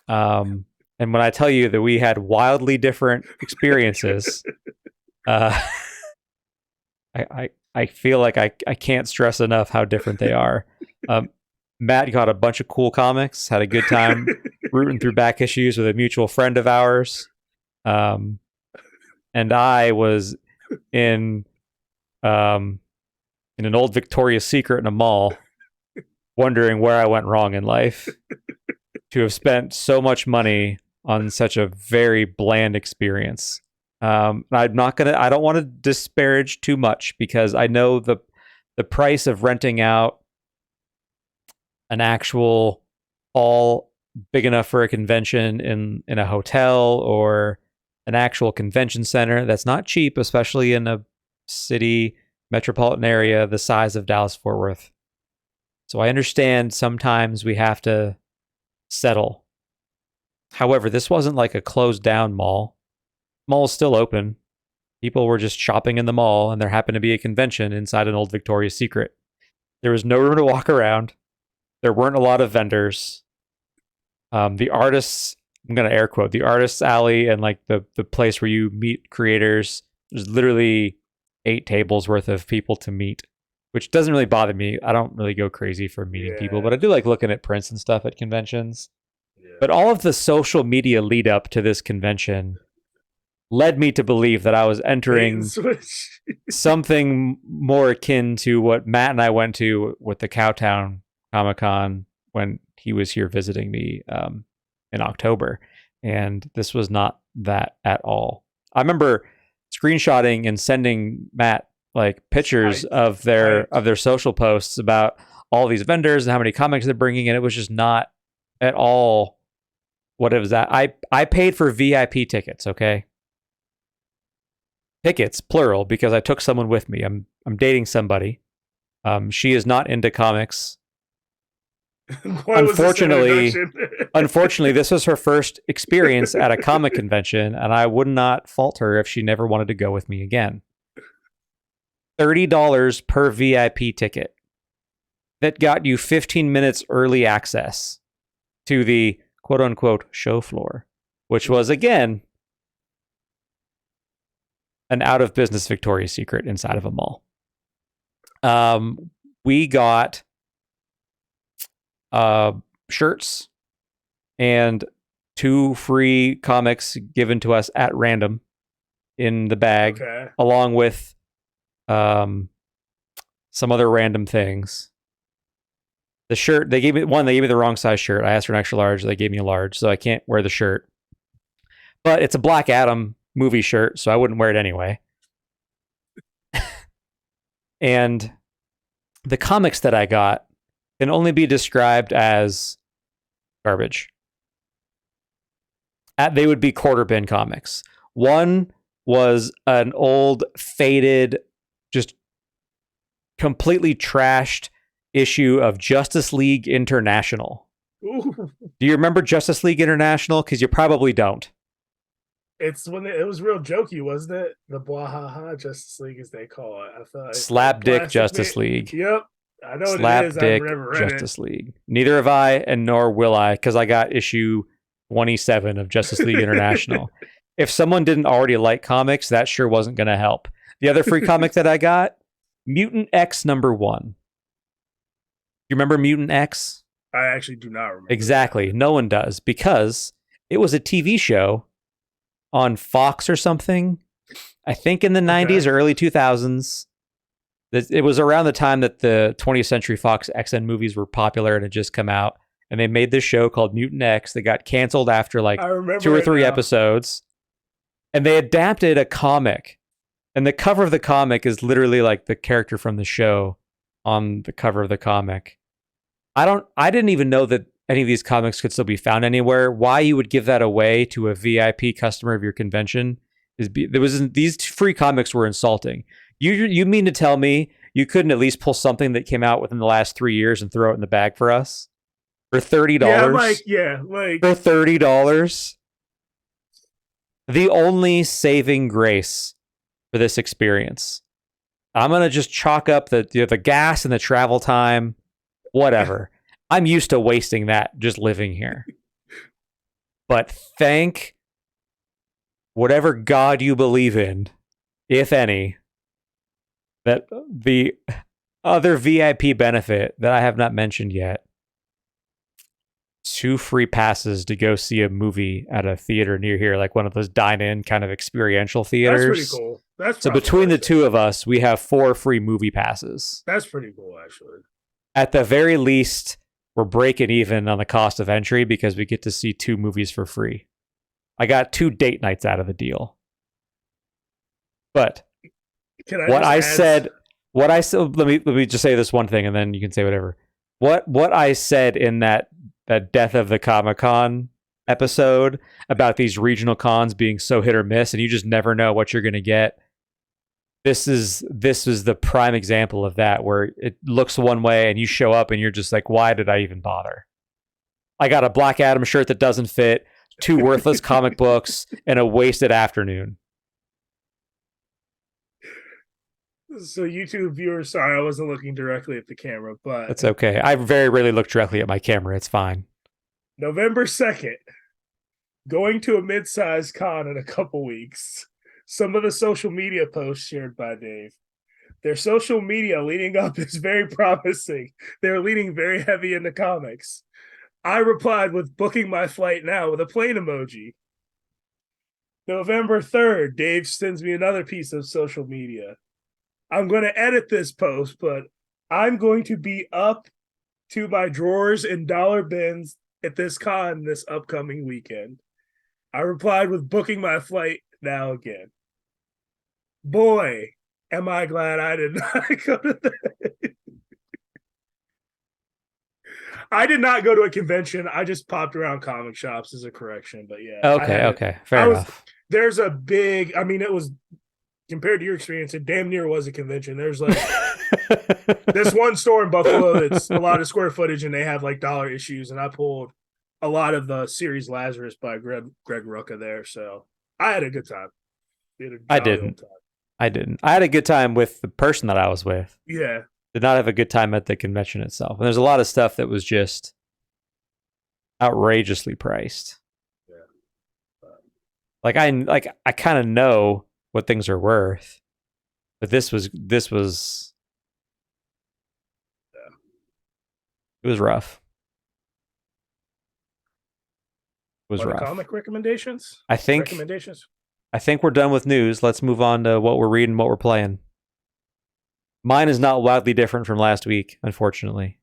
And when I tell you that we had wildly different experiences, I I feel like I can't stress enough how different they are. Matt got a bunch of cool comics, had a good time rooting through back issues with a mutual friend of ours. And I was in an old Victoria's Secret in a mall, wondering where I went wrong in life to have spent so much money on such a very bland experience. I don't want to disparage too much because I know the price of renting out an actual hall big enough for a convention in a hotel or an actual convention center. That's not cheap, especially in a city metropolitan area the size of Dallas-Fort Worth. So I understand sometimes we have to settle. However, this wasn't like a closed down mall. Mall is still open. People were just shopping in the mall, and there happened to be a convention inside an old Victoria's Secret. There was no room to walk around. There weren't a lot of vendors. The artists, I'm going to air quote, the artists alley and like the place where you meet creators, there's literally 8 tables worth of people to meet, which doesn't really bother me. I don't really go crazy for meeting people, but I do like looking at prints and stuff at conventions. Yeah. But all of the social media lead up to this convention led me to believe that I was entering something more akin to what Matt and I went to with the Cowtown Comic-Con when he was here visiting me in October. And this was not that at all. I remember screenshotting and sending Matt like pictures of their social posts about all these vendors and how many comics they're bringing, and it was just not at all what it was at. I paid for VIP tickets, okay? Tickets, plural, because I took someone with me. I'm dating somebody. She is not into comics. Unfortunately, this was her first experience at a comic convention, and I would not fault her if she never wanted to go with me again. $30 per VIP ticket. That got you 15 minutes early access to the quote-unquote show floor, which was, again, an out-of-business Victoria's Secret inside of a mall. We got shirts and 2 free comics given to us at random in the bag, along with some other random things. The shirt, they gave me the wrong size shirt. I asked for an extra large, they gave me a large, so I can't wear the shirt. But it's a Black Adam movie shirt, so I wouldn't wear it anyway. And the comics that I got can only be described as garbage. They would be quarter bin comics. One was an old, faded, just completely trashed issue of Justice League International. Ooh. Do you remember Justice League International? Because you probably don't. It's when it was real jokey, wasn't it? The Bwahaha Justice League, as they call it. I thought Slapdick Justice League. Yep. I know what it is. I've never read Justice League. Neither have I, and nor will I, because I got issue 27 of Justice League International. If someone didn't already like comics, that sure wasn't going to help. The other free comic that I got, Mutant X #1. You remember Mutant X? I actually do not remember. Exactly. No one does, because it was a TV show on Fox or something, I think in the 90s or early 2000s. It was around the time that the 20th Century Fox X-Men movies were popular and had just come out. And they made this show called Mutant X that got canceled after like 2 or 3 episodes. And they adapted a comic. And the cover of the comic is literally like the character from the show on the cover of the comic. I didn't even know that any of these comics could still be found anywhere. Why you would give that away to a VIP customer of your convention these free comics were insulting. You mean to tell me you couldn't at least pull something that came out within the last 3 years and throw it in the bag for us for $30? For $30. The only saving grace for this experience. I'm gonna just chalk up the gas and the travel time, whatever. I'm used to wasting that just living here. But thank whatever God you believe in, if any, that the other VIP benefit that I have not mentioned yet, 2 free passes to go see a movie at a theater near here, like one of those dine-in kind of experiential theaters. That's pretty cool. That's So probably between the worth it. two of us, we have 4 free movie passes. That's pretty cool, actually. At the very least, we're breaking even on the cost of entry because we get to see 2 movies for free. I got 2 date nights out of the deal. But Can I what just I add- said, let me just say this one thing and then you can say whatever. What I said in that Death of the Comic-Con episode about these regional cons being so hit or miss and you just never know what you're going to get. This is the prime example of that, where it looks one way and you show up and you're just like, why did I even bother? I got a Black Adam shirt that doesn't fit, 2 worthless comic books, and a wasted afternoon. So YouTube viewers, sorry, I wasn't looking directly at the camera, but That's okay. I very rarely look directly at my camera. It's fine. November 2nd, going to a mid-sized con in a couple weeks. Some of the social media posts shared by Dave. Their social media leading up is very promising. They're leaning very heavy into comics. I replied with booking my flight now with a plane emoji. November 3rd, Dave sends me another piece of social media. I'm going to edit this post, but I'm going to be up to my drawers and dollar bins at this con this upcoming weekend. I replied with booking my flight now again. Boy, am I glad I did not go to that. I did not go to a convention. I just popped around comic shops as a correction, but yeah. Okay. Fair enough. There's a big, I mean, it was, compared to your experience, it damn near was a convention. There's like this one store in Buffalo that's a lot of square footage and they have like dollar issues, and I pulled a lot of the series Lazarus by Greg Rucka there, so I had a good time. I didn't. I had a good time with the person that I was with. Yeah. Did not have a good time at the convention itself. And there's a lot of stuff that was just outrageously priced. Yeah. I kind of know what things are worth, but this was it was rough. It was rough. Comic recommendations? I think we're done with news. Let's move on to what we're reading, what we're playing. Mine is not wildly different from last week, unfortunately.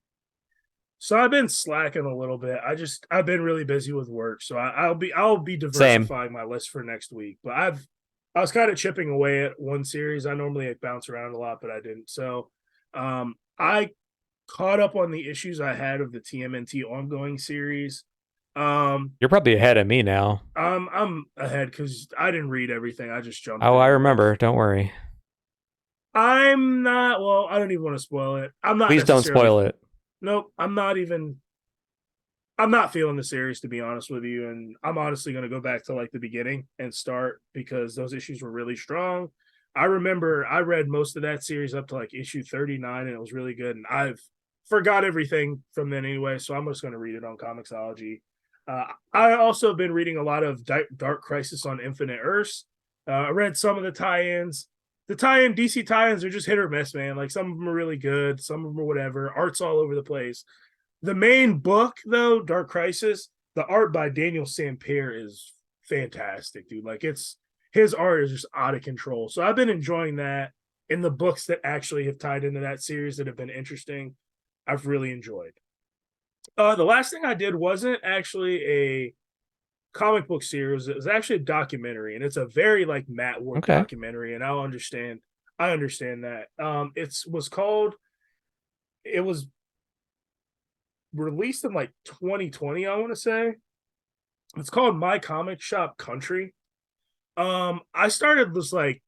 So I've been slacking a little bit. I've been really busy with work, so I'll be diversifying my list for next week. But I was kind of chipping away at one series. I normally bounce around a lot, but I didn't. So I caught up on the issues I had of the TMNT ongoing series. You're probably ahead of me now. I'm ahead because I didn't read everything. I just jumped. Oh, I remember. Don't worry. I'm not. Well, I don't even want to spoil it. I'm not. Please don't spoil it. Nope. I'm not feeling the series, to be honest with you. And I'm honestly going to go back to like the beginning and start because those issues were really strong. I remember I read most of that series up to like issue 39 and it was really good. And I've forgot everything from then anyway. So I'm just going to read it on Comixology. I also have been reading a lot of Dark Crisis on Infinite Earths. I read some of the tie-ins. The DC tie-ins are just hit or miss, man. Like some of them are really good, some of them are whatever. Art's all over the place. The main book, though, Dark Crisis, the art by Daniel Sampere is fantastic, dude. Like his art is just out of control. So I've been enjoying that. In the books that actually have tied into that series that have been interesting, I've really enjoyed. The last thing I did wasn't actually a comic book series. It was actually a documentary, and it's a very like Matt Ward documentary, and I understand that. It was released in like 2020, I want to say. It's called My Comic Shop Country. I started this like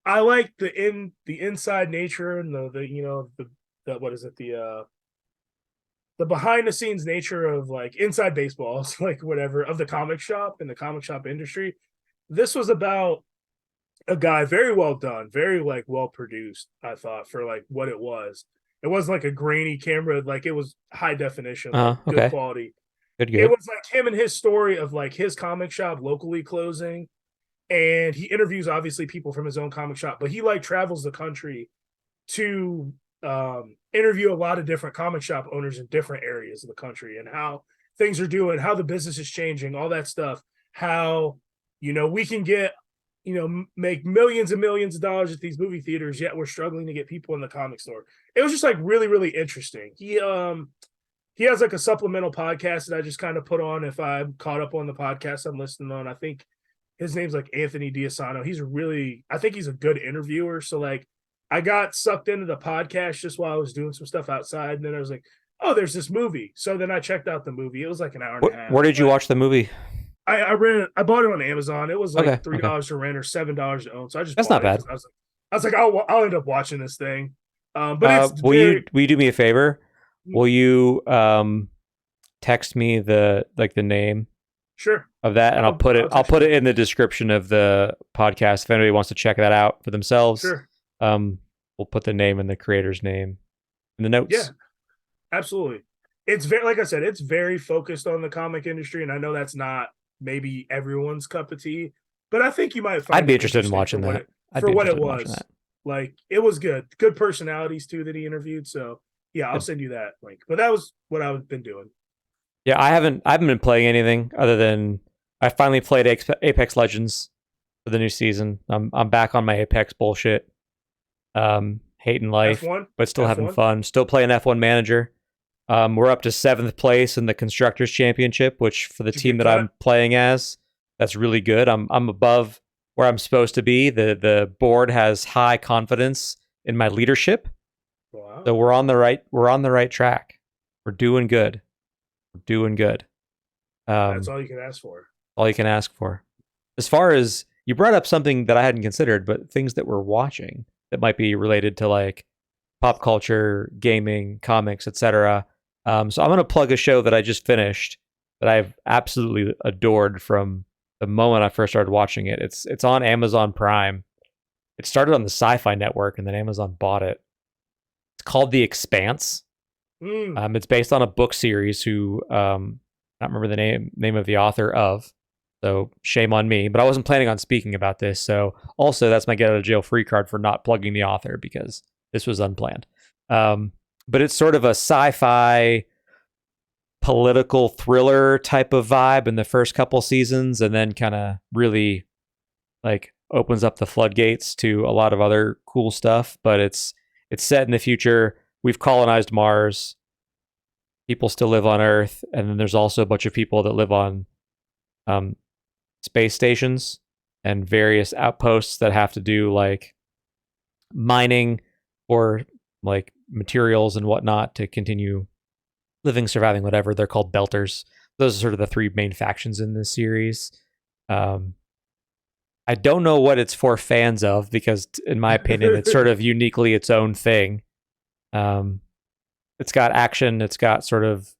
I like the inside nature and the behind the scenes nature of like inside baseballs, like whatever, of the comic shop and the comic shop industry. This was about a guy, very well done, very like well produced, I thought, for like what it was. It wasn't like a grainy camera, like it was high definition, good quality. Good. It was like him and his story of like his comic shop locally closing and he interviews obviously people from his own comic shop, but he like travels the country to interview a lot of different comic shop owners in different areas of the country and how things are doing, how the business is changing, all that stuff, how, we can get, make millions and millions of dollars at these movie theaters, yet we're struggling to get people in the comic store. It was just like really, really interesting. He has like a supplemental podcast that I just kind of put on if I'm caught up on the podcast I'm listening on. I think his name's like Anthony Diasano. I think he's a good interviewer. So like I got sucked into the podcast just while I was doing some stuff outside. And then I was like, oh, there's this movie. So then I checked out the movie. It was like an hour and a half. Where did you watch the movie? I bought it on Amazon. It was like $3 to rent or $7 to own. So I just That's not bad. I was like, I'll end up watching this thing. But will you do me a favor? Will you text me the name sure of that, and I'll put it in the description of the podcast if anybody wants to check that out for themselves. Sure. We'll put the name and the creator's name in the notes. Yeah, absolutely. It's very, like I said, it's very focused on the comic industry, and I know that's not maybe everyone's cup of tea, but I think you might find I'd be interested in watching that. For what it was. Like, it was good. Good personalities too that he interviewed. So yeah, I'll send you that link. But that was what I've been doing. Yeah, I haven't been playing anything other than I finally played Apex Legends for the new season. I'm back on my Apex bullshit. Hating life, F1? but still F1? having fun. Still playing F1 Manager. We're up to 7th place in the Constructors Championship, which for the team that I'm playing as, that's really good. I'm above where I'm supposed to be. The board has high confidence in my leadership. Wow. So we're on the right track. We're doing good. That's all you can ask for. All you can ask for. As far as you brought up something that I hadn't considered, but things that we're watching that might be related to like pop culture, gaming, comics, etc. So I'm going to plug a show that I just finished that I've absolutely adored from the moment I first started watching it. It's on Amazon Prime. It started on the Sci-Fi Network, and then Amazon bought it. It's called The Expanse. It's based on a book series who I don't remember the name of the author of, so shame on me. But I wasn't planning on speaking about this, so also that's my get out of jail free card for not plugging the author because this was unplanned. But it's sort of a sci-fi political thriller type of vibe in the first couple seasons, and then kind of really like opens up the floodgates to a lot of other cool stuff. But it's set in the future. We've colonized Mars. People still live on Earth, and then there's also a bunch of people that live on space stations and various outposts that have to do like mining or like materials and whatnot to continue living, surviving, whatever. They're called Belters. Those are sort of the three main factions in this series. I don't know what it's for fans of because, in my opinion, it's sort of uniquely its own thing. It's got action. It's got sort of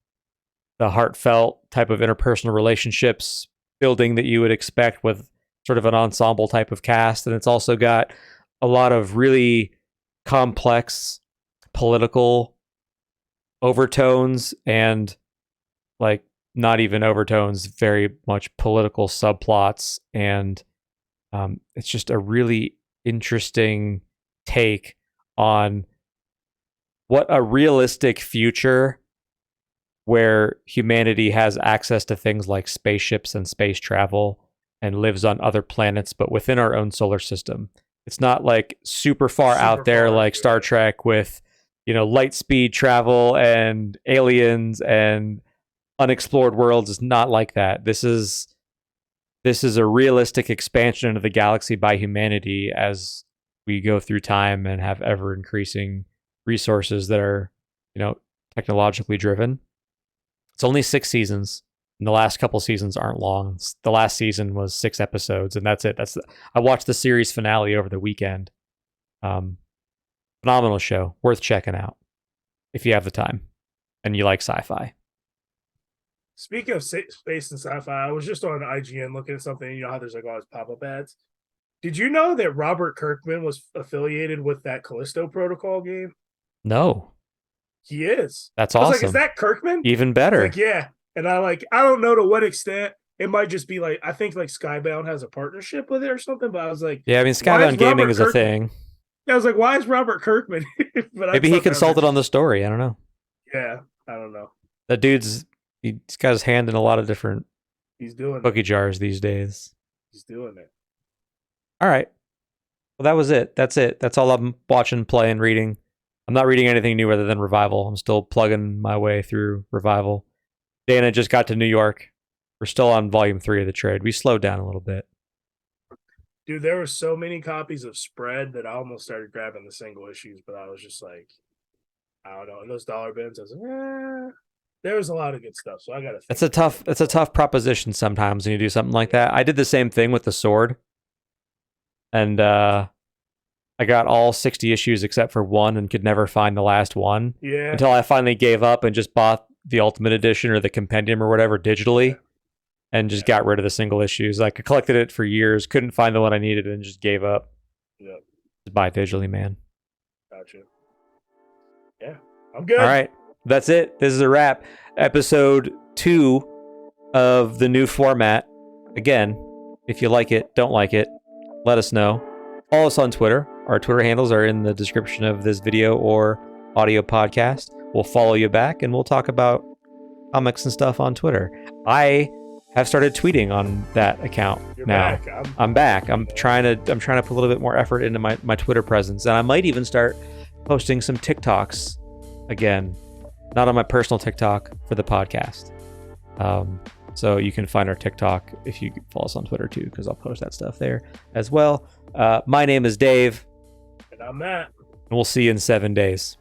the heartfelt type of interpersonal relationships building that you would expect with sort of an ensemble type of cast. And it's also got a lot of really complex political overtones and like not even overtones, very much political subplots. And it's just a really interesting take on what a realistic future where humanity has access to things like spaceships and space travel and lives on other planets, but within our own solar system. It's not like super far out there like Star Trek with, light speed travel and aliens and unexplored worlds. Is not like that. This is a realistic expansion into the galaxy by humanity as we go through time and have ever increasing resources that are, technologically driven. It's only 6 seasons, and the last couple seasons aren't long. The last season was 6 episodes, and that's it. I watched the series finale over the weekend. Phenomenal show, worth checking out if you have the time and you like sci-fi. Speaking of space and sci-fi, I was just on IGN looking at something. You know how there's like all these pop-up ads. Did you know that Robert Kirkman was affiliated with that Callisto Protocol game? No. He is. That's I was awesome. like, is that Kirkman? Even better. Like, yeah. And I don't know to what extent, it might just be like I think like Skybound has a partnership with it or something. But I was like, Yeah, I mean, Why is Skybound Gaming Robert is a Kirkman- thing. I was like, why is Robert Kirkman? But I Maybe he thought that consulted was- on the story. I don't know. Yeah, I don't know. That dude's he's got his hand in a lot of different He's doing it. cookie jars these days. He's doing it. All right. Well, that was it. That's it. That's all I'm watching, playing, reading. I'm not reading anything new other than Revival. I'm still plugging my way through Revival. Dana just got to New York. We're still on volume 3 of the trade. We slowed down a little bit. Dude, there were so many copies of Spread that I almost started grabbing the single issues, but I was just like, I don't know. In those dollar bins, I was like, there was a lot of good stuff. So I gotta. It's a tough proposition sometimes when you do something like that. I did the same thing with the Sword. And I got all 60 issues except for one and could never find the last one Yeah. until I finally gave up and just bought the Ultimate Edition or the Compendium or whatever digitally and just got rid of the single issues. Like I collected it for years, couldn't find the one I needed and just gave up. Yep. Just buy it digitally, man. Gotcha. Yeah. I'm good. All right. That's it. This is a wrap. Episode 2 of the new format. Again, if you like it, don't like it, let us know. Follow us on Twitter. Our Twitter handles are in the description of this video or audio podcast. We'll follow you back and we'll talk about comics and stuff on Twitter. I have started tweeting on that account You're now. back. I'm back. I'm trying to put a little bit more effort into my Twitter presence. And I might even start posting some TikToks again. Not on my personal TikTok, for the podcast. So you can find our TikTok if you follow us on Twitter too, because I'll post that stuff there as well. My name is Dave, And I'm Matt. and we'll see you in 7 days.